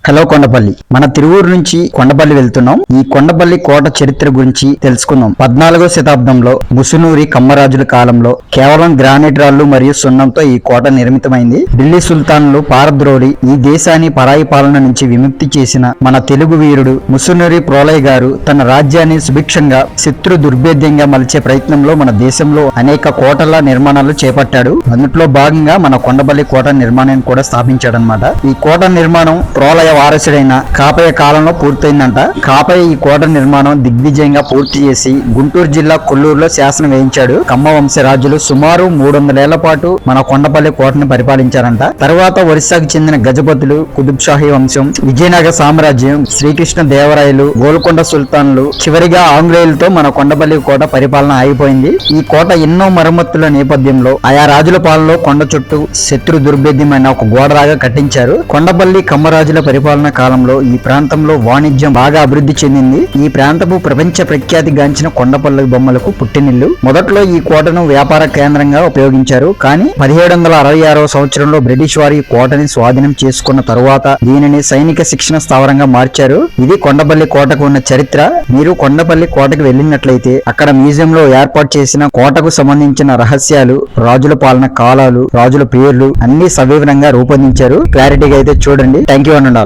Hello Kondapalli. మన తిరువూరు నుంచి కొండపల్లి వెళ్తున్నాం. ఈ కొండపల్లి కోట చరిత్ర గురించి తెలుసుకుందాం. 14వ శతాబ్దంలో ముసునూరి కమ్మరాజుల కాలంలో కేవలం గ్రానైట్ రాళ్లు మరియు సున్నంతో ఈ కోట నిర్మితమైంది. ఢిల్లీ సుల్తాన్లు పారద్రోలి ఈ దేశాన్ని పరాయి పాలన నుంచి విముక్తి చేసిన మన తెలుగు వీరుడు ముసునూరి ప్రోలయ్ గారు తన రాజ్యాన్ని సుభిక్షంగా శత్రు దుర్భేద్యంగా మలిచే ప్రయత్నంలో మన దేశంలో అనేక కోటల నిర్మాణాలు చేపట్టాడు. అందులో భాగంగా మన కొండపల్లి కోట నిర్మాణాన్ని కూడా స్థాపించాడనమాట. ఈ కోట నిర్మాణం ప్రోలయ వారసుడైన కాపయ్య కాలంలో పూర్తయిందంట. కాపయ్య ఈ కోట నిర్మాణం దిగ్విజయంగా పూర్తి చేసి గుంటూరు జిల్లా కొల్లూరులో శాసనం వేయించాడు. కమ్మ వంశ రాజులు సుమారు 300 ఏళ్ల పాటు మన కొండపల్లి కోటను పరిపాలించారంట. తర్వాత ఒరిస్సాకు చెందిన గజపతులు, కుతుబ్ షాహీ వంశం, విజయనగర సామ్రాజ్యం, శ్రీకృష్ణ దేవరాయలు, గోల్కొండ సుల్తాన్లు, చివరిగా ఆంగ్లేయులతో మన కొండపల్లి కోట పరిపాలన ఆగిపోయింది. ఈ కోట ఎన్నో మరమ్మతుల నేపథ్యంలో ఆయా రాజుల పాలనలో కొండ చుట్టూ శత్రు దుర్భేద్యమైన ఒక గోడలాగా కట్టించారు. కొండపల్లి కమ్మరాజుల పరిపాలన కాలంలో ఈ ప్రాంతంలో వాణిజ్యం బాగా అభివృద్ధి చెందింది. ఈ ప్రాంతపు ప్రపంచ ప్రఖ్యాతి గాంచిన కొండపల్లి బొమ్మలకు పుట్టినిల్లు. మొదట్లో ఈ కోటను వ్యాపార కేంద్రంగా ఉపయోగించారు. కానీ 1766వ సంవత్సరంలో బ్రిటిష్ వారి కోటని స్వాధీనం చేసుకున్న తరువాత దీనిని సైనిక శిక్షణ స్థావరంగా మార్చారు. ఇది కొండపల్లి కోటకు ఉన్న చరిత్ర. మీరు కొండపల్లి కోటకు వెళ్ళినట్లయితే అక్కడ మ్యూజియం లో ఏర్పాటు చేసిన కోటకు సంబంధించిన రహస్యాలు, రాజుల పాలన కాలాలు, రాజుల పేర్లు అన్ని సవివరంగా రూపొందించారు. క్లారిటీగా అయితే చూడండి. థ్యాంక్ యూ అనండి.